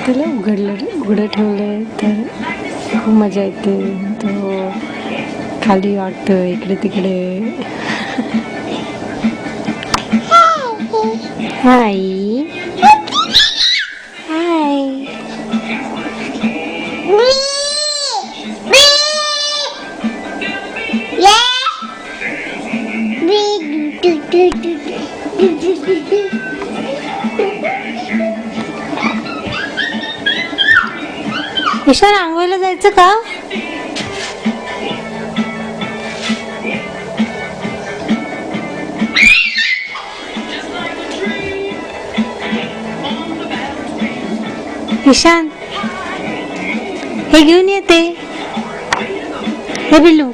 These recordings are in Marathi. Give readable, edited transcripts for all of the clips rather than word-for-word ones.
त्याला उघडं ठेवलंय तर खूप मजा येते. तो खाली वाटतं इकडे तिकडे. हाय हाय. ईशान आंघोळीला जायचं का? ईशान हे घेऊन येते. हे बिल्लू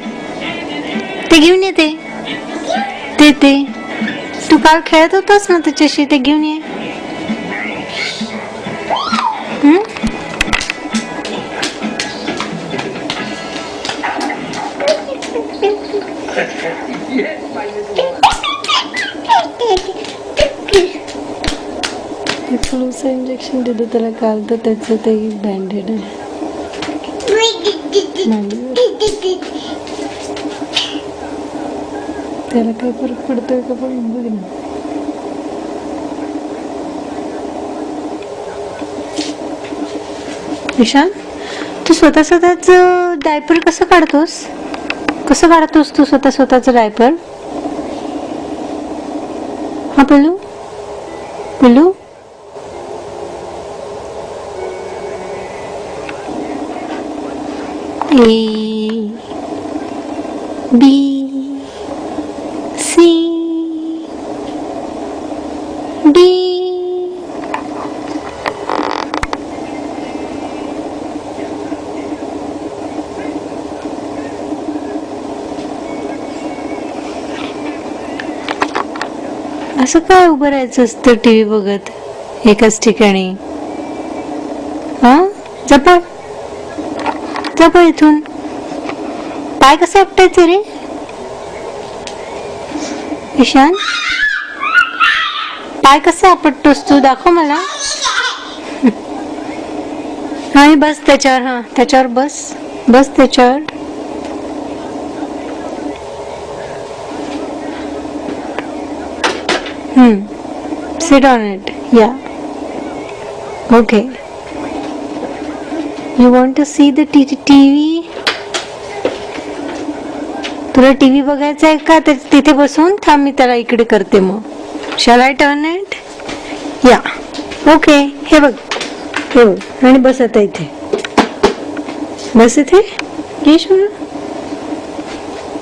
ते घेऊन येते. ते तू काल खेळत होतास ना त्याच्याशी, ते घेऊन ये. फ्लूचं इंजेक्शन दिलं त्याला काल, तर त्याचं ते बँडेड आहे. त्याला काही फरक पडतोय का पण बघ ना. ईशान तू स्वतःच डायपर कसं काढतोस तू स्वतःच डायपर? हा पिल्लू पिल्लू A B C D. असं काय उभं राहायचं असतं टीव्ही बघत एकाच ठिकाणी? हा जपा इथून. पाय कसे आपटायचे रे ईशान? पाय कसे आपटतोस तू? दाखव मला. हा बस त्याच्यावर. हा त्याच्यावर बस त्याच्यावर. Sit on it. Yeah. Okay. You want to see the TV? तुला टीव्ही बघायचा आहे का? तिथे बसून थांब, मी त्याला इकडे करते मग. Shall I turn it? Yeah. Okay. हे बघ आणि बस आता इथे. बस इथे. ये शोना.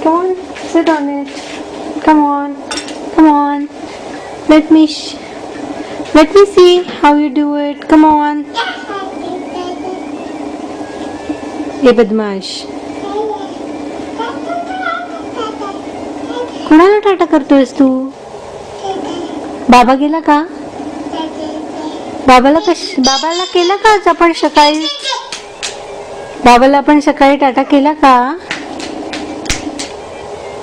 Come on. Sit on it. Come on. Let me see how you do it. Come on. ये बदमाश. कोणाला टाटा करतोयस तू? बाबा गेला का? बाबाला केला का आपण सकाळी? बाबाला आपण सकाळी टाटा केला का?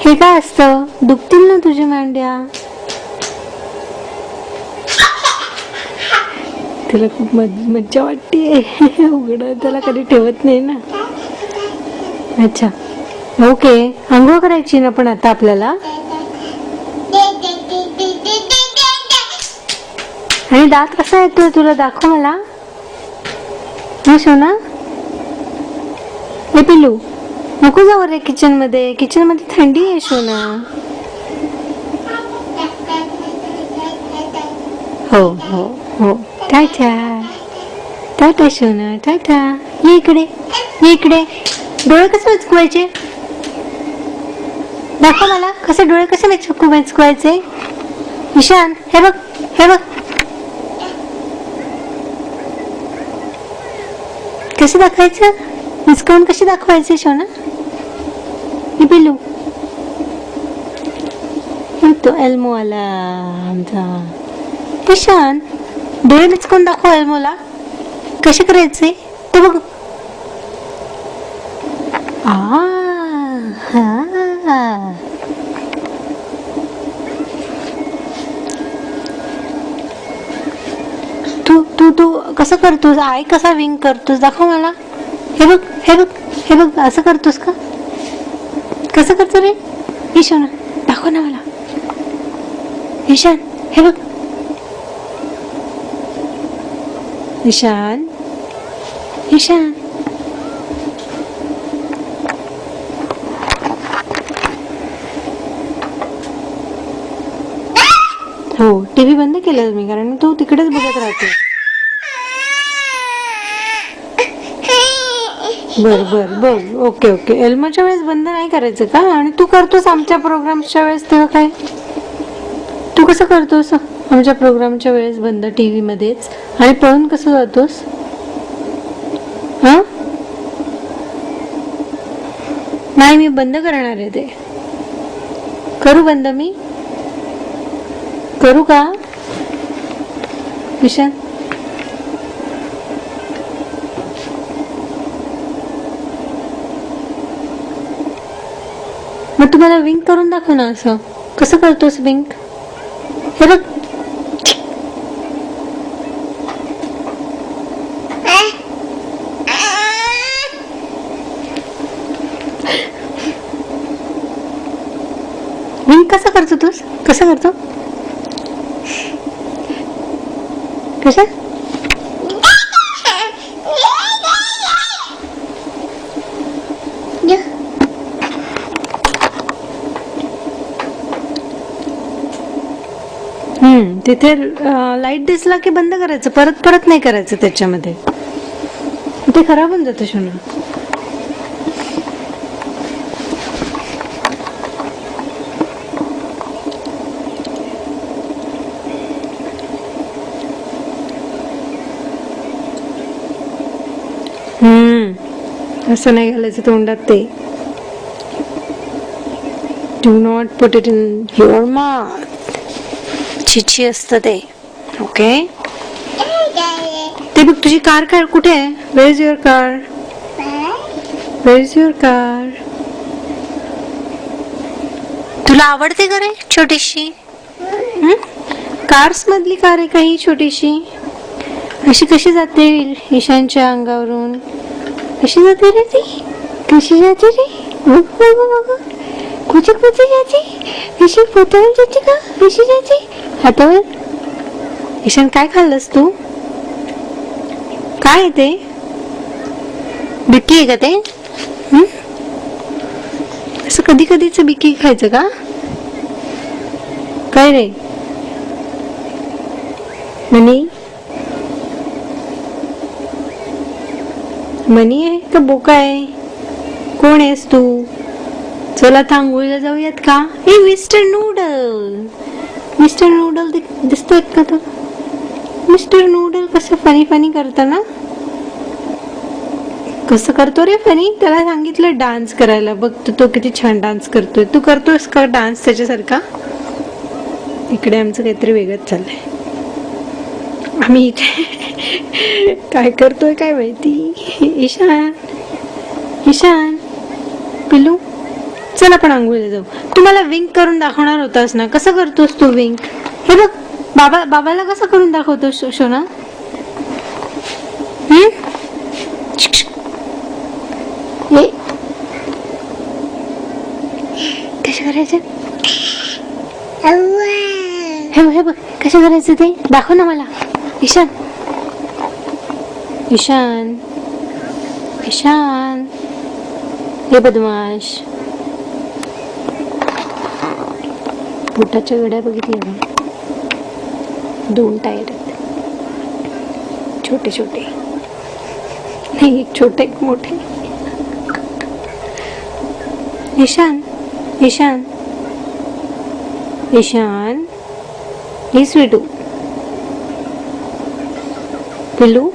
हे काय असतं? दुखतील ना तुझ्या मांड्या. त्याला खूप मज्जा वाटते. उघडं त्याला कधी ठेवत नाही ना. अच्छा ओके. आंघोळ करायची ना पण आता आपल्याला. आणि दात कसा येतोय तुला? दाखव मला. हे सोना. हे पिल्लू नको जाऊ रे किचन मध्ये थंडी आहे सोना. हो टाटा सोना टाटा. ये इकडे. डोळे कसे मिचकवायचे? दाखव मला. डोळे कसे मिचकवायचे? ईशान हे बघ कसे दाखवायचं? मिचकवून कसे दाखवायचे सोना? हे पिल्लू तो एल्मो आला आमचा. ईशान डोळे मिचकून दाखव एल्मोला. कसे करायचे ते बघ. तू तू तू कसं करतोस? आय कसा विंक करतोस दाखव मला. हे बघ हे बघ हे बघ, असं करतोस का? कसं करतो रे ईशान? दाखव ना मला. ईशान हे बघ. ईशान ईशान हो, टीव्ही बंद केलं मी कारण तू तिकडेच बघत राहते. बर बर बर, ओके ओके. एल्माच्या वेळेस बंद नाही करायचं का? आणि तू करतोस आमच्या प्रोग्रामच्या वेळेस तेव्हा काय? तू कसं करतोस आमच्या प्रोग्रामच्या वेळेस बंद टीव्ही मध्येच? आणि पळून कसं जातोस? हा, नाही मी बंद करणार आहे ते. करू बंद मी? करू का ईशान? मग तुम्हाला विंक करून दाखव ना. असं कसं करतोस विंक? हे बघ. विंक कसं करतो तूस? कसं करतो? कसं? तिथे लाईट दिसला की बंद करायचं, परत परत नाही करायचं त्याच्यामध्ये, ते खराब होऊन जातं शोना. असं नाही घालायचं तोंडात ते. Do not put it in your mouth. छिची असतं ते. ओके, ते बघ तुझी कार काय कुठे आहे? Where is your car? Where is your car? तुला आवडते का रे छोटीशी? कार्स मधली कार आहे का ही छोटीशी? अशी कशी जाते ईशानच्या अंगावरून? कशी जाते रे ती? कशी जाते रे? कुठे कुठे जाते? कशी पोटावर जाते का? कशी जाते? हातावर? ईशान काय खाल्लंस तू? काय आहे ते? बिक्की आहे का ते? असं कधी कधीच बिक्की खायचं का? काय रे मनी? मनी आहे का बोका आहे? कोण आहेस तू? चला आता आंघोळीला जाऊयात का? हे मिस्टर नूडल, मिस्टर नूडल दिसतोय का तो? मिस्टर नूडल कसं फनी फनी करतो ना? कसं करतो रे फनी? त्याला सांगितलं डान्स करायला, बघ तो किती छान डान्स करतोय. तू करतोस का डान्स त्याच्यासारखा? इकडे आमचं काहीतरी वेगळंच चाललंय. आम्ही इथे काय करतोय काय माहिती. ईशान ईशान पिलू चल आपण आंघोळीला जाऊ. तुम्हाला विंक करून दाखवणार होतास ना, कसं करतोस तू विंक? हे बघ बाबाला कसं करून दाखवतोस शोना? कसं करायचं? हे बघ कसं करायचं ते दाखव ना मला. ईशान ईशान ईशान हे बदमाश. पोटाच्या गड्या बघितल्या का? 2 टायर आहेत, छोटे छोटे, नाही एक छोटे एक मोठे. ईशान ईशान ईशान हे स्वीटू पिल्लू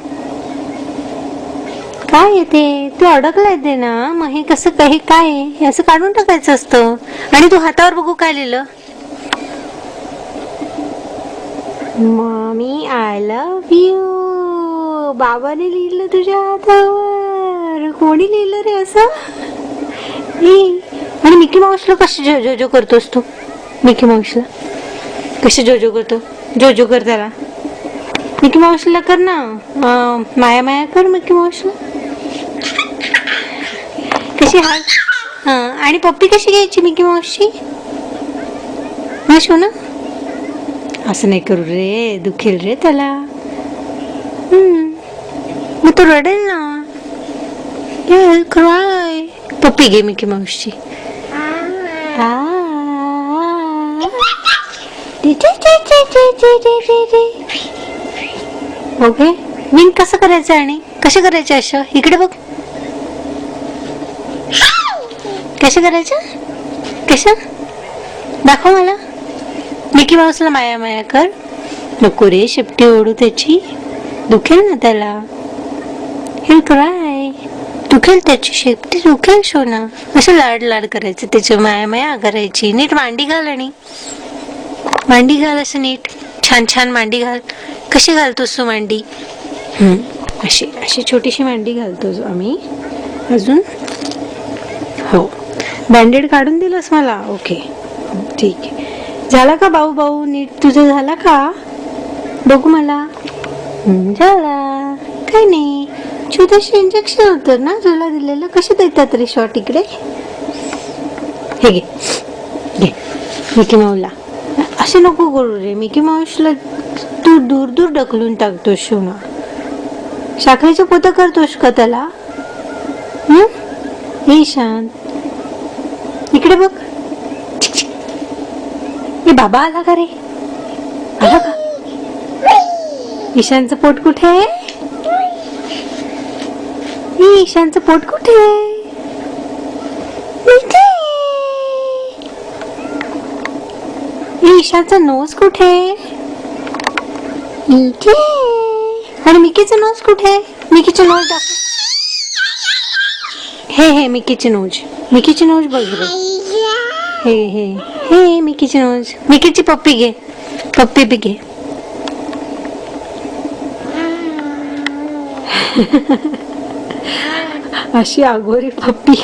काय येते? ते अडकलंय ते ना. मग हे कसं काही काय हे असं काढून टाकायचं असतं. आणि तू हातावर बघू काय लिहिलं? Mummy I love you. बाबाने लिहिलं तुझ्या हातावर. कोणी लिहिलं रे असं? आणि मिकी माऊसला कसं जोजो करतोस तू? मिकी माऊसला कसं जोजो करतो? जोजो कर त्याला. मिकी माऊसला कर ना. माया माया कर मिकी माऊसला. कशी हा आणि पप्पी कशी घ्यायची मिकी माऊसची? हा शोना, असं नाही करू रे, दुखेल रे त्याला. मग तो रडेल ना. क्राय. पप्पी घे मिकी माऊसची. ओके, विंक कसं करायचं आणि कसं करायचं? असं इकडे बघ. कसं करायचं? कसं दाखव मला. मिकी माऊसला माया माया कर. नको रे, शेपटी ओढू त्याची, दुखेल ना त्याला. हे क्राय. दुखेल त्याची शेपटी, दुखेल शोना. असं लाड लाड करायचं, त्याची माया माया करायची. नीट मांडी घाल आणि मांडी घाल, असं नीट छान छान मांडी घाल. कशी घालतोस तू मांडी? अशी अशी छोटीशी मांडी घालतो आम्ही. अजून हो, बँडेड काढून दिलंस मला. ओके ठीक आहे. झाला का भाऊ भाऊ नीट तुझं? झाला का बघू मला. झाला. काही नाही, छोटंसं इंजेक्शन होतं ना तुला दिलेलं. कसे देतात रे शॉट इकडे? हे घे घे मिकी माऊला. असे नको करू रे, मिकी माऊसला तू दूर दूर ढकलून टाकतोस शोना. साखरेचं पोतं करतोस का त्याला? हे शांत, इकडे बघ. हे बाबा आला का रे? आला का? ईशानचं पोट कुठे आहे? ईशानचं पोट कुठे आहे? इथे. ईशाचं नोज कुठे आहे? इथे. आणि मिकीचं नोज कुठे आहे? मिकीचं नोज दाखव. हे मिकीचे नोज. मिकीचे नोज बघ रे. हे मिकीचे नोज. मिकीची पप्पी घे. पप्पी बी घे. अशी आगोरी पप्पी.